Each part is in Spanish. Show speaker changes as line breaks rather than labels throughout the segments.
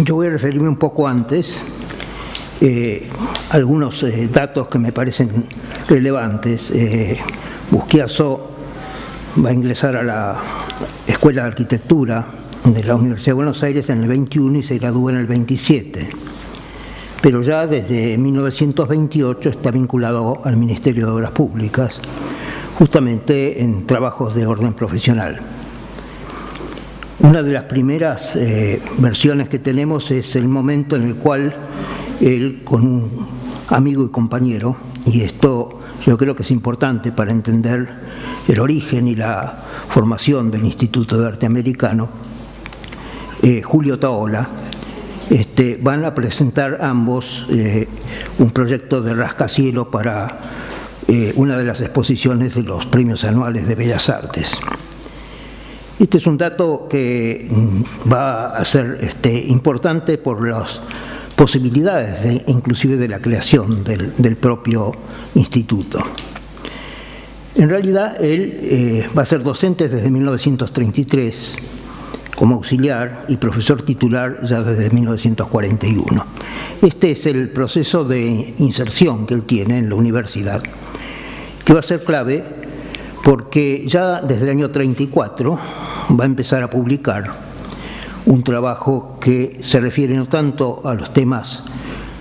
Yo voy a referirme un poco antes a algunos datos que me parecen relevantes. Busquiazo va a ingresar a la Escuela de Arquitectura de la Universidad de Buenos Aires en el 21 y se gradúa en el 27. Pero ya desde 1928 está vinculado al Ministerio de Obras Públicas, justamente en trabajos de orden profesional. Una de las primeras versiones que tenemos es el momento en el cual él, con un amigo y compañero, y esto yo creo que es importante para entender el origen y la formación del Instituto de Arte Americano, Julio Taola, van a presentar ambos un proyecto de rascacielos para una de las exposiciones de los premios anuales de Bellas Artes. Este es un dato que va a ser importante por las posibilidades, inclusive de la creación del propio instituto. En realidad, él va a ser docente desde 1933 como auxiliar y profesor titular ya desde 1941. Este es el proceso de inserción que él tiene en la universidad, que va a ser clave porque ya desde el año 34 va a empezar a publicar un trabajo que se refiere no tanto a los temas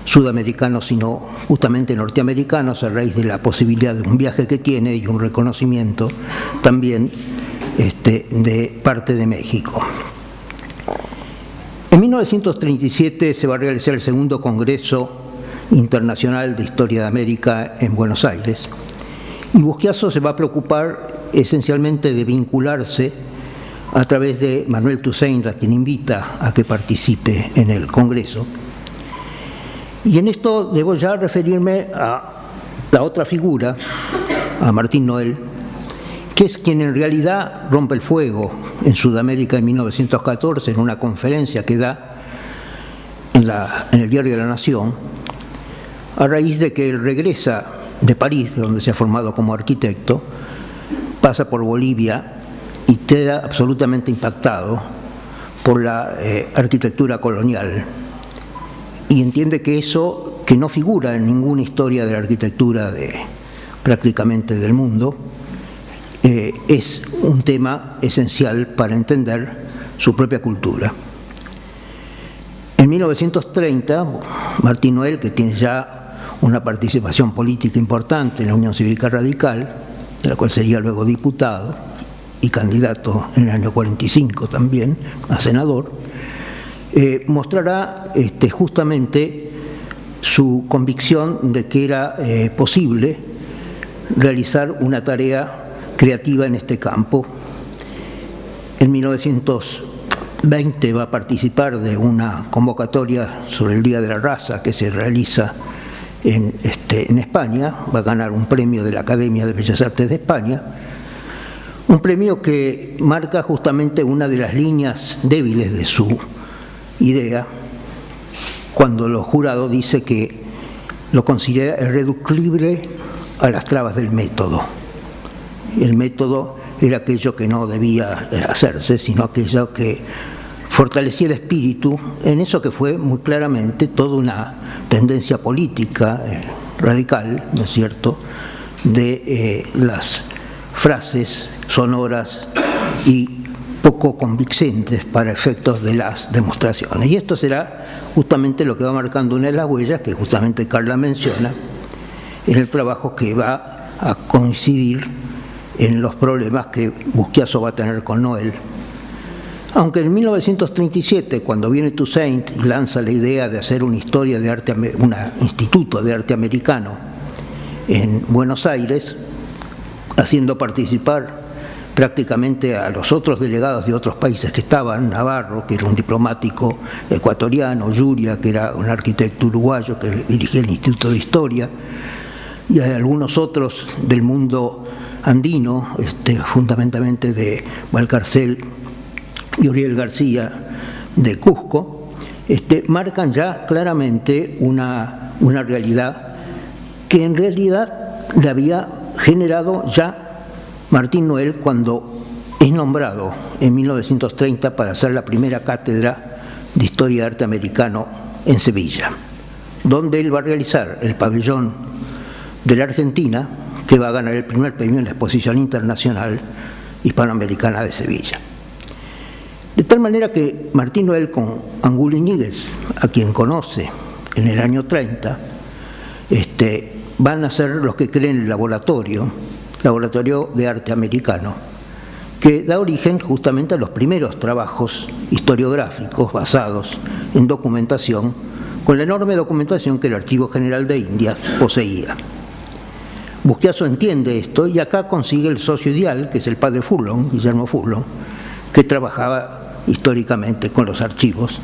sudamericanos, sino justamente norteamericanos, a raíz de la posibilidad de un viaje que tiene y un reconocimiento también de parte de México. En 1937 se va a realizar el segundo Congreso Internacional de Historia de América en Buenos Aires, y Busquiazo se va a preocupar esencialmente de vincularse a través de Manuel Toussaint, a quien invita a que participe en el Congreso. Y en esto debo ya referirme a la otra figura, a Martín Noel, que es quien en realidad rompe el fuego en Sudamérica en 1914 en una conferencia que da en el Diario de la Nación, a raíz de que él regresa de París, donde se ha formado como arquitecto, pasa por Bolivia y queda absolutamente impactado por la arquitectura colonial, y entiende que eso, que no figura en ninguna historia de la arquitectura prácticamente del mundo, es un tema esencial para entender su propia cultura. En 1930, Martín Noel, que tiene ya una participación política importante en la Unión Cívica Radical, de la cual sería luego diputado y candidato en el año 45 también a senador, mostrará justamente su convicción de que era posible realizar una tarea creativa en este campo. En 1920 va a participar de una convocatoria sobre el Día de la Raza que se realiza en España, va a ganar un premio de la Academia de Bellas Artes de España, un premio que marca justamente una de las líneas débiles de su idea, cuando el jurado dice que lo considera irreductible a las trabas del método. El método era aquello que no debía hacerse, sino aquello que fortalecía el espíritu, en eso que fue muy claramente toda una tendencia política radical, ¿no es cierto?, de las frases sonoras y poco convincentes para efectos de las demostraciones. Y esto será justamente lo que va marcando una de las huellas que justamente Carla menciona en el trabajo que va a coincidir en los problemas que Busquiazo va a tener con Noel. Aunque en 1937, cuando viene Toussaint y lanza la idea de hacer una historia de arte, un instituto de arte americano en Buenos Aires, haciendo participar prácticamente a los otros delegados de otros países que estaban, Navarro, que era un diplomático ecuatoriano, Yuria, que era un arquitecto uruguayo que dirigía el Instituto de Historia, y a algunos otros del mundo andino, fundamentalmente de Valcarcel y Uriel García de Cusco, marcan ya claramente una realidad que en realidad le había generado ya Martín Noel cuando es nombrado en 1930 para hacer la primera cátedra de Historia y Arte Americano en Sevilla, donde él va a realizar el pabellón de la Argentina, que va a ganar el primer premio en la Exposición Internacional Hispanoamericana de Sevilla. De tal manera que Martín Noel con Angulo Iñiguez, a quien conoce en el año 30, van a ser los que creen el Laboratorio de Arte Americano, que da origen justamente a los primeros trabajos historiográficos basados en documentación, con la enorme documentación que el Archivo General de Indias poseía. Busquiazo entiende esto y acá consigue el socio ideal, que es el padre Furlong, Guillermo Furlong, que trabajaba históricamente con los archivos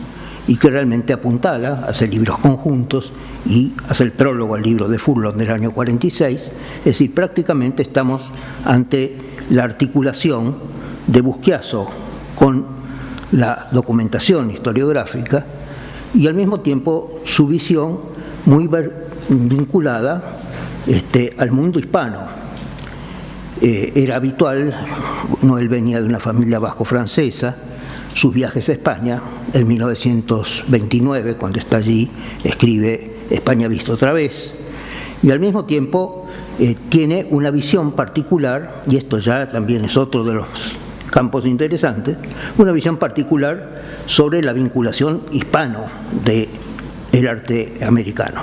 y que realmente apuntala, hace libros conjuntos y hace el prólogo al libro de Furlong del año 46, es decir, prácticamente estamos ante la articulación de Busquiazo con la documentación historiográfica y al mismo tiempo su visión muy vinculada al mundo hispano. Era habitual, Noel venía de una familia vasco-francesa, sus viajes a España, en 1929, cuando está allí, escribe España vista otra vez, y al mismo tiempo tiene una visión particular, y esto ya también es otro de los campos interesantes, una visión particular sobre la vinculación hispano del arte americano.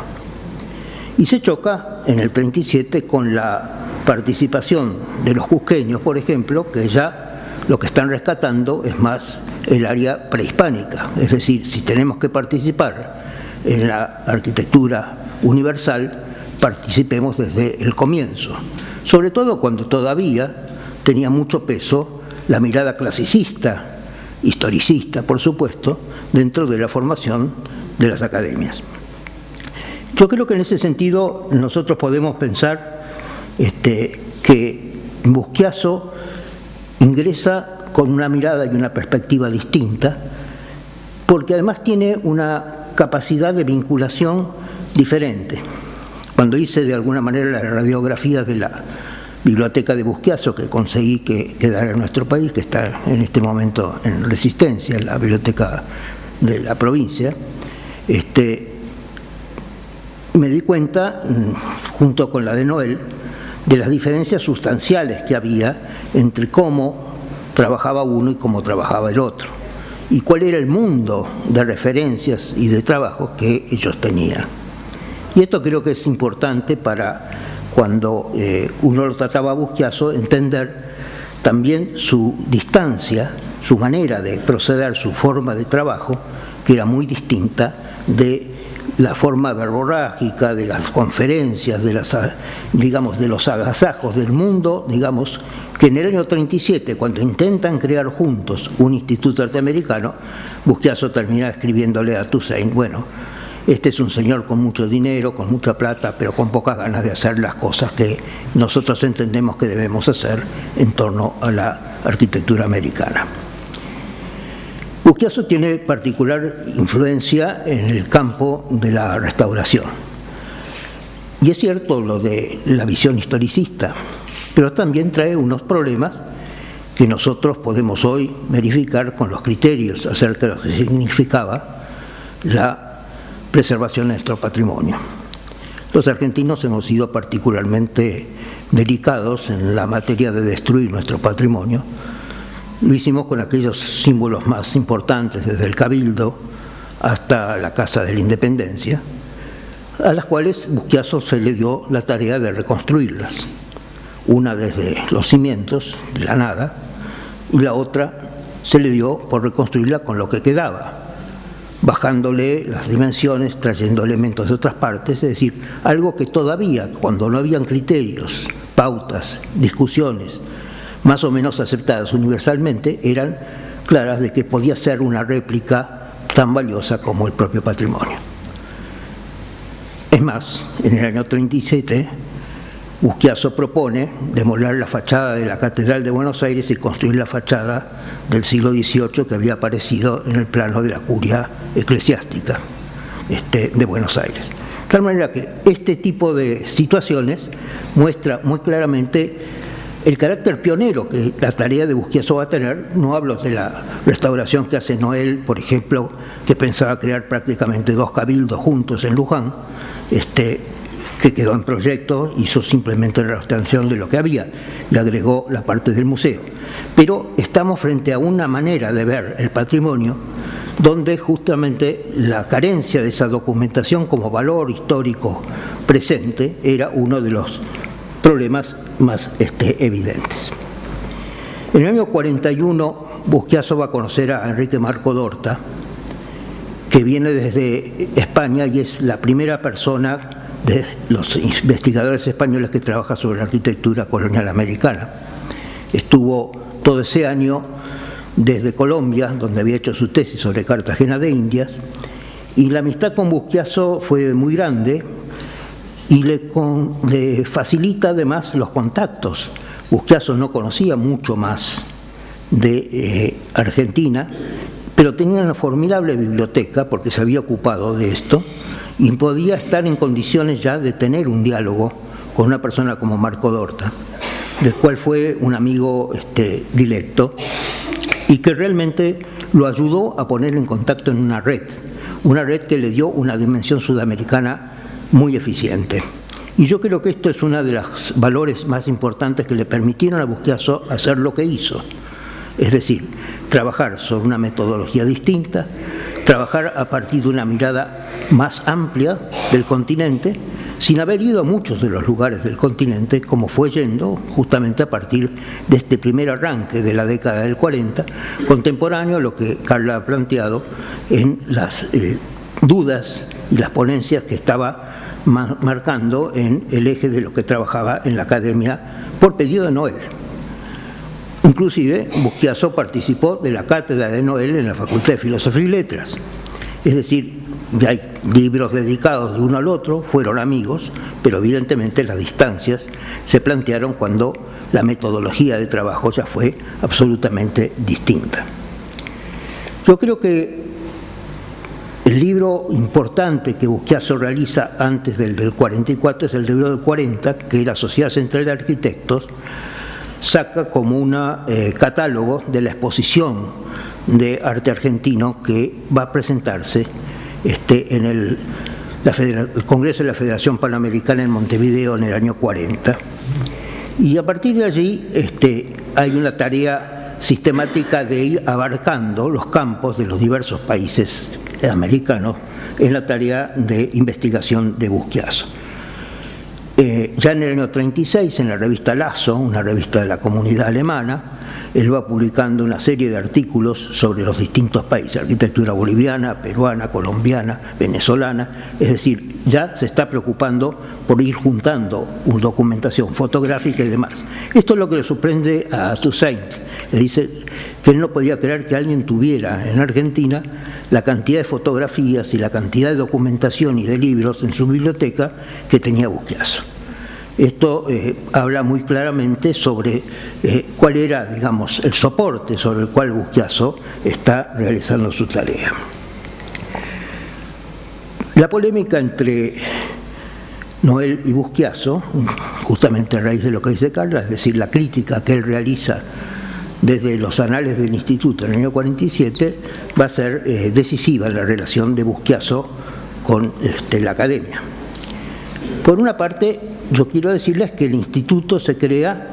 Y se choca en el 37 con la participación de los cusqueños, por ejemplo, que ya lo que están rescatando es más el área prehispánica, es decir, si tenemos que participar en la arquitectura universal, participemos desde el comienzo, sobre todo cuando todavía tenía mucho peso la mirada clasicista, historicista, por supuesto, dentro de la formación de las academias. Yo creo que en ese sentido nosotros podemos pensar que Busquiazo ingresa con una mirada y una perspectiva distinta, porque además tiene una capacidad de vinculación diferente. Cuando hice de alguna manera la radiografía de la biblioteca de Busquiazo, que conseguí que quedara en nuestro país, que está en este momento en Resistencia, en la biblioteca de la provincia, me di cuenta, junto con la de Noel, de las diferencias sustanciales que había entre cómo trabajaba uno y cómo trabajaba el otro, y cuál era el mundo de referencias y de trabajo que ellos tenían. Y esto creo que es importante para cuando uno lo trataba a Busquiazo, entender también su distancia, su manera de proceder, su forma de trabajo, que era muy distinta de la forma verborrágica, de las conferencias, de los agasajos del mundo, que en el año 37, cuando intentan crear juntos un instituto norteamericano, Busquiazo termina escribiéndole a Toussaint, bueno, este es un señor con mucho dinero, con mucha plata, pero con pocas ganas de hacer las cosas que nosotros entendemos que debemos hacer en torno a la arquitectura americana. Busquiazo tiene particular influencia en el campo de la restauración. Y es cierto lo de la visión historicista, pero también trae unos problemas que nosotros podemos hoy verificar con los criterios acerca de lo que significaba la preservación de nuestro patrimonio. Los argentinos hemos sido particularmente delicados en la materia de destruir nuestro patrimonio. Lo hicimos con aquellos símbolos más importantes, desde el Cabildo hasta la Casa de la Independencia, a las cuales Busquiazo se le dio la tarea de reconstruirlas. Una desde los cimientos, de la nada, y la otra se le dio por reconstruirla con lo que quedaba, bajándole las dimensiones, trayendo elementos de otras partes, es decir, algo que todavía, cuando no habían criterios, pautas, discusiones, más o menos aceptadas universalmente, eran claras de que podía ser una réplica tan valiosa como el propio patrimonio. Es más, en el año 37, Busquiazo propone demoler la fachada de la Catedral de Buenos Aires y construir la fachada del siglo XVIII que había aparecido en el plano de la curia eclesiástica de Buenos Aires. De tal manera que este tipo de situaciones muestra muy claramente el carácter pionero que la tarea de Busquiazo va a tener. No hablo de la restauración que hace Noel, por ejemplo, que pensaba crear prácticamente 2 cabildos juntos en Luján, que quedó en proyecto, hizo simplemente la restauración de lo que había y agregó la parte del museo. Pero estamos frente a una manera de ver el patrimonio donde justamente la carencia de esa documentación como valor histórico presente era uno de los problemas más evidentes. En el año 41, Busquiazo va a conocer a Enrique Marco d'Horta, que viene desde España y es la primera persona de los investigadores españoles que trabaja sobre la arquitectura colonial americana. Estuvo todo ese año desde Colombia, donde había hecho su tesis sobre Cartagena de Indias, y la amistad con Busquiazo fue muy grande y le facilita además los contactos. Busquiazo no conocía mucho más de Argentina, pero tenía una formidable biblioteca porque se había ocupado de esto y podía estar en condiciones ya de tener un diálogo con una persona como Marco d'Horta, del cual fue un amigo directo y que realmente lo ayudó a poner en contacto en una red que le dio una dimensión sudamericana muy eficiente. Y yo creo que esto es uno de los valores más importantes que le permitieron a Busquiazo hacer lo que hizo. Es decir, trabajar sobre una metodología distinta, trabajar a partir de una mirada más amplia del continente, sin haber ido a muchos de los lugares del continente, como fue yendo justamente a partir de este primer arranque de la década del 40, contemporáneo a lo que Carla ha planteado en las dudas y las ponencias que estaba marcando en el eje de lo que trabajaba en la academia por pedido de Noel. Inclusive Busquiazo participó de la cátedra de Noel en la Facultad de Filosofía y Letras. Es decir, ya hay libros dedicados de uno al otro, fueron amigos, pero evidentemente las distancias se plantearon cuando la metodología de trabajo ya fue absolutamente distinta. Yo creo que el libro importante que Busquiazo realiza antes del 44 es el libro del 40, que la Sociedad Central de Arquitectos saca como un catálogo de la exposición de arte argentino que va a presentarse en el Congreso de la Federación Panamericana en Montevideo en el año 40. Y a partir de allí hay una tarea sistemática de ir abarcando los campos de los diversos países americanos en la tarea de investigación de Busquiazo. Ya en el año 36, en la revista Lazo, una revista de la comunidad alemana, él va publicando una serie de artículos sobre los distintos países, arquitectura boliviana, peruana, colombiana, venezolana, es decir, ya se está preocupando por ir juntando una documentación fotográfica y demás. Esto es lo que le sorprende a Toussaint. Le dice que él no podía creer que alguien tuviera en Argentina la cantidad de fotografías y la cantidad de documentación y de libros en su biblioteca que tenía Busquiazo. Esto habla muy claramente sobre cuál era, digamos, el soporte sobre el cual Busquiazo está realizando su tarea. La polémica entre Noel y Busquiazo, justamente a raíz de lo que dice Carla, es decir, la crítica que él realiza desde los anales del instituto en el año 47, va a ser decisiva en la relación de Busquiazo con la academia. Por una parte, yo quiero decirles que el instituto se crea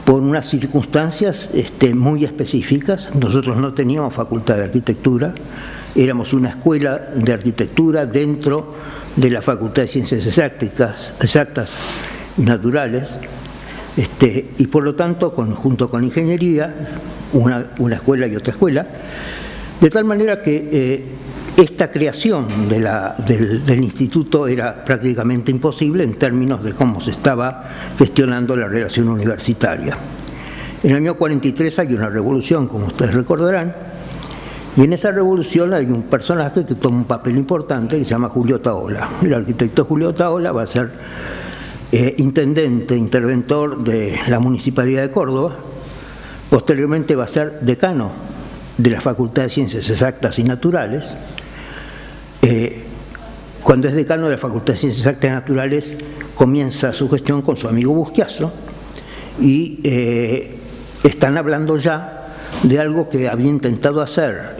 por unas circunstancias muy específicas. Nosotros no teníamos facultad de arquitectura, éramos una escuela de arquitectura dentro de la Facultad de Ciencias Exactas y Naturales, y por lo tanto, junto con ingeniería, una escuela y otra escuela, de tal manera que esta creación del instituto era prácticamente imposible en términos de cómo se estaba gestionando la relación universitaria. En el año 43 hay una revolución, como ustedes recordarán, y en esa revolución hay un personaje que toma un papel importante que se llama Julio Tahola. El arquitecto Julio Tahola va a ser intendente, interventor de la Municipalidad de Córdoba, posteriormente va a ser decano de la Facultad de Ciencias Exactas y Naturales. Cuando es decano de la Facultad de Ciencias Exactas y Naturales, comienza su gestión con su amigo Busquiazo, y están hablando ya de algo que había intentado hacer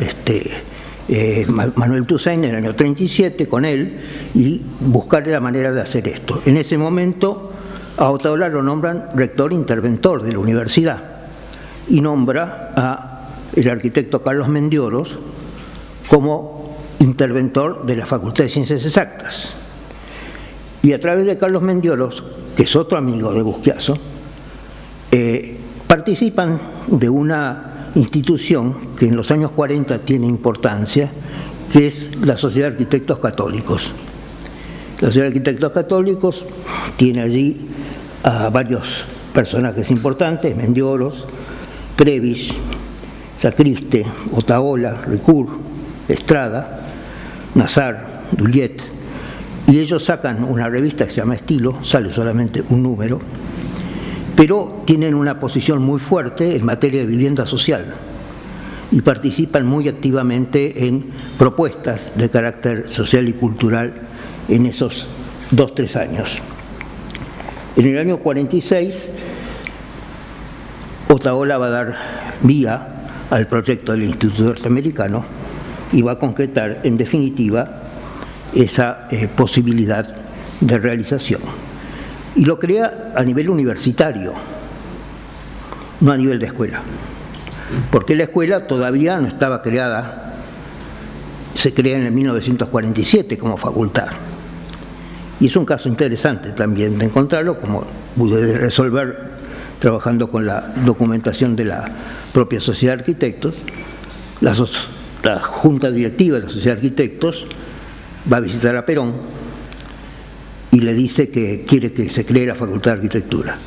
Manuel Toussaint en el año 37 con él, y buscar la manera de hacer esto. En ese momento a Otaola lo nombran rector interventor de la universidad y nombra al arquitecto Carlos Mendioros como interventor de la Facultad de Ciencias Exactas. Y a través de Carlos Mendioros, que es otro amigo de Busquiazo, participan de una institución que en los años 40 tiene importancia, que es la Sociedad de Arquitectos Católicos. La Sociedad de Arquitectos Católicos tiene allí a varios personajes importantes: Mendioros, Previs, Sacriste, Otaola, Ricoeur, Estrada, Nazar, Dulliet, y ellos sacan una revista que se llama Estilo, sale solamente un número, pero tienen una posición muy fuerte en materia de vivienda social y participan muy activamente en propuestas de carácter social y cultural en esos 2-3 años. En el año 46, Otaola va a dar vía al proyecto del Instituto Norteamericano y va a concretar, en definitiva, esa posibilidad de realización. Y lo crea a nivel universitario, no a nivel de escuela, porque la escuela todavía no estaba creada, se crea en el 1947 como facultad. Y es un caso interesante también de encontrarlo, como pude resolver trabajando con la documentación de la propia Sociedad de Arquitectos. La Junta Directiva de la Sociedad de Arquitectos va a visitar a Perón y le dice que quiere que se cree la Facultad de Arquitectura.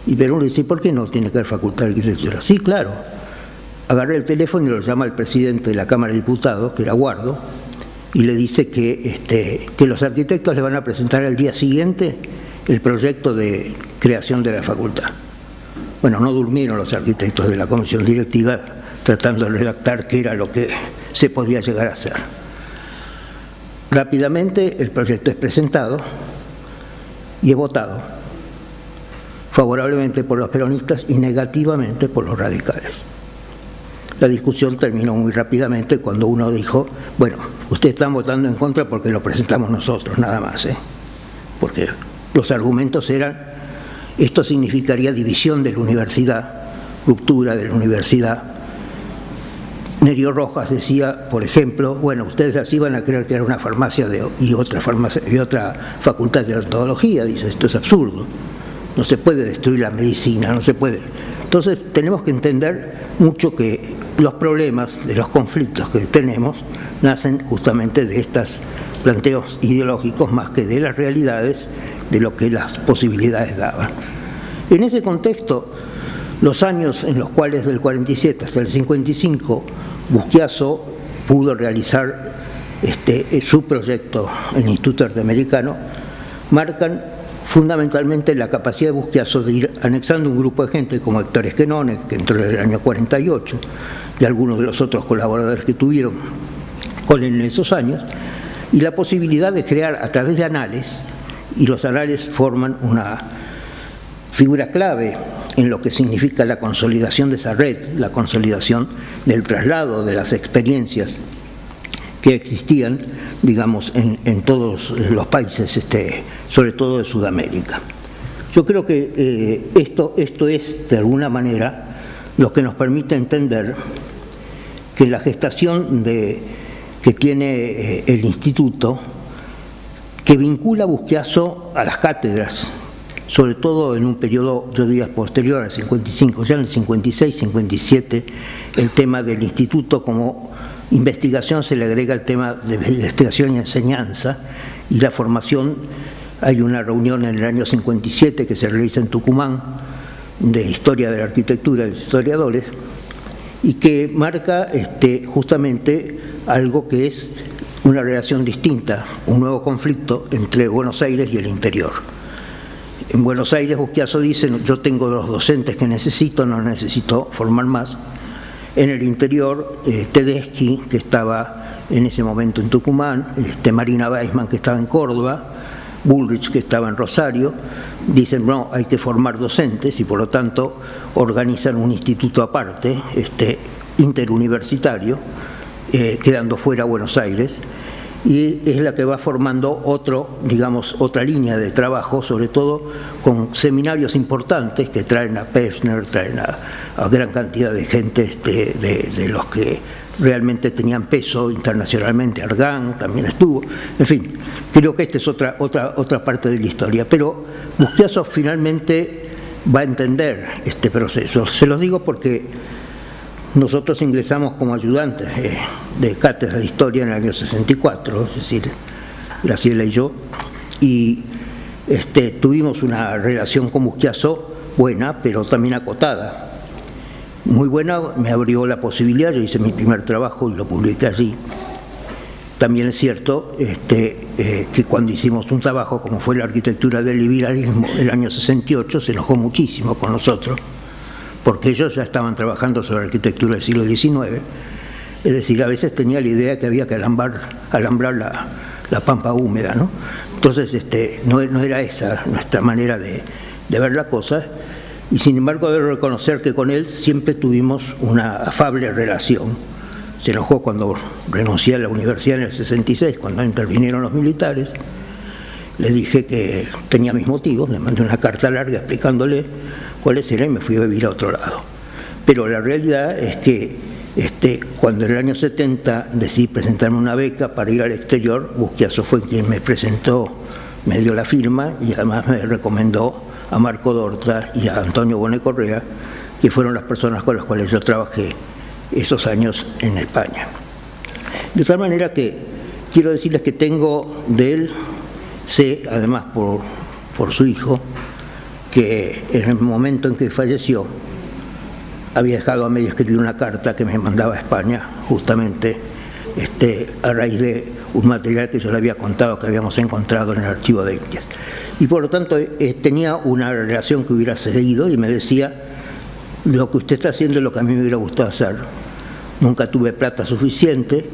Y Perón le dice: ¿por qué no tiene que haber Facultad de Arquitectura? Sí, claro. Agarré el teléfono y lo llama el presidente de la Cámara de Diputados, que era Guardo, y le dice que los arquitectos le van a presentar al día siguiente el proyecto de creación de la facultad. Bueno, no durmieron los arquitectos de la comisión directiva tratando de redactar qué era lo que se podía llegar a hacer. Rápidamente el proyecto es presentado y es votado favorablemente por los peronistas y negativamente por los radicales. La discusión terminó muy rápidamente cuando uno dijo: bueno, ustedes están votando en contra porque lo presentamos nosotros, nada más, porque los argumentos eran: esto significaría división de la universidad, ruptura de la universidad. Nerio Rojas decía, por ejemplo: bueno, ustedes así van a creer que era una farmacia y otra facultad de odontología. Dice: esto es absurdo, no se puede destruir la medicina, no se puede. Entonces tenemos que entender mucho que los problemas de los conflictos que tenemos nacen justamente de estos planteos ideológicos más que de las realidades de lo que las posibilidades daban. En ese contexto, los años en los cuales del 47 hasta el 55 Busquiazo pudo realizar su proyecto en el Instituto Norteamericano marcan fundamentalmente la capacidad de Busquiazo de ir anexando un grupo de gente como Héctor Esquenone, que entró en el año 48, y algunos de los otros colaboradores que tuvieron con él en esos años, y la posibilidad de crear a través de anales, y los anales forman una figura clave en lo que significa la consolidación de esa red, la consolidación del traslado de las experiencias que existían, digamos, en todos los países, sobre todo de Sudamérica. Yo creo que esto es, de alguna manera, lo que nos permite entender que la gestación que tiene el Instituto, que vincula a Busquiazo a las cátedras, sobre todo en un periodo, yo diría, posterior al 55, ya en el 56, 57, el tema del instituto como investigación se le agrega el tema de investigación y enseñanza, y la formación. Hay una reunión en el año 57 que se realiza en Tucumán de historia de la arquitectura de los historiadores, y que marca justamente algo que es una relación distinta, un nuevo conflicto entre Buenos Aires y el interior. En Buenos Aires Busquiazo dice: yo tengo los docentes que necesito, no necesito formar más. En el interior, Tedeschi, que estaba en ese momento en Tucumán, Marina Weissman, que estaba en Córdoba, Bullrich, que estaba en Rosario, dicen, no, hay que formar docentes y por lo tanto organizan un instituto aparte, interuniversitario, quedando fuera Buenos Aires, y es la que va formando otra línea de trabajo, sobre todo con seminarios importantes que traen a Pevsner, traen a gran cantidad de gente de los que realmente tenían peso internacionalmente. Argan también estuvo, en fin, creo que esta es otra parte de la historia, pero Busquiazo finalmente va a entender este proceso. Se los digo porque nosotros ingresamos como ayudantes de cátedra de historia en el año 64, es decir, Graciela y yo, y tuvimos una relación con Busquiazo buena, pero también acotada. Muy buena, me abrió la posibilidad, yo hice mi primer trabajo y lo publiqué allí. También es cierto que cuando hicimos un trabajo como fue la arquitectura del liberalismo el año 68, se enojó muchísimo con nosotros, porque ellos ya estaban trabajando sobre arquitectura del siglo XIX, es decir, a veces tenía la idea que había que alambrar la pampa húmeda, ¿no? Entonces no era esa nuestra manera de ver la cosa, y sin embargo debo reconocer que con él siempre tuvimos una afable relación. Se enojó cuando renuncié a la universidad en el 66, cuando intervinieron los militares. Le dije que tenía mis motivos, le mandé una carta larga explicándole cuáles eran y me fui a vivir a otro lado. Pero la realidad es que cuando en el año 70 decidí presentarme una beca para ir al exterior, Busquiazo fue quien me presentó, me dio la firma y además me recomendó a Marco Dorta y a Antonio Bonet Correa, que fueron las personas con las cuales yo trabajé esos años en España. De tal manera que quiero decirles que tengo de él, sé además por su hijo, que en el momento en que falleció había dejado a medio escribir una carta que me mandaba a España, justamente a raíz de un material que yo le había contado que habíamos encontrado en el archivo de Indias. Y por lo tanto tenía una relación que hubiera seguido y me decía, lo que usted está haciendo es lo que a mí me hubiera gustado hacer. Nunca tuve plata suficiente,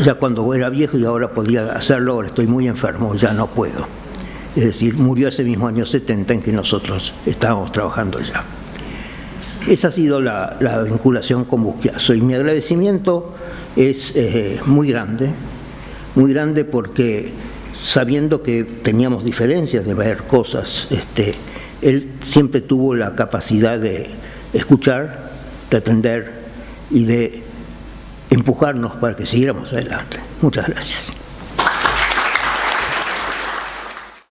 ya cuando era viejo y ahora podía hacerlo, ahora estoy muy enfermo, ya no puedo. Es decir, murió ese mismo año 70 en que nosotros estábamos trabajando ya. Esa ha sido la vinculación con Busquiazo y mi agradecimiento es muy grande porque sabiendo que teníamos diferencias de ver cosas, él siempre tuvo la capacidad de escuchar, de atender y de empujarnos para que siguiéramos adelante. Muchas gracias.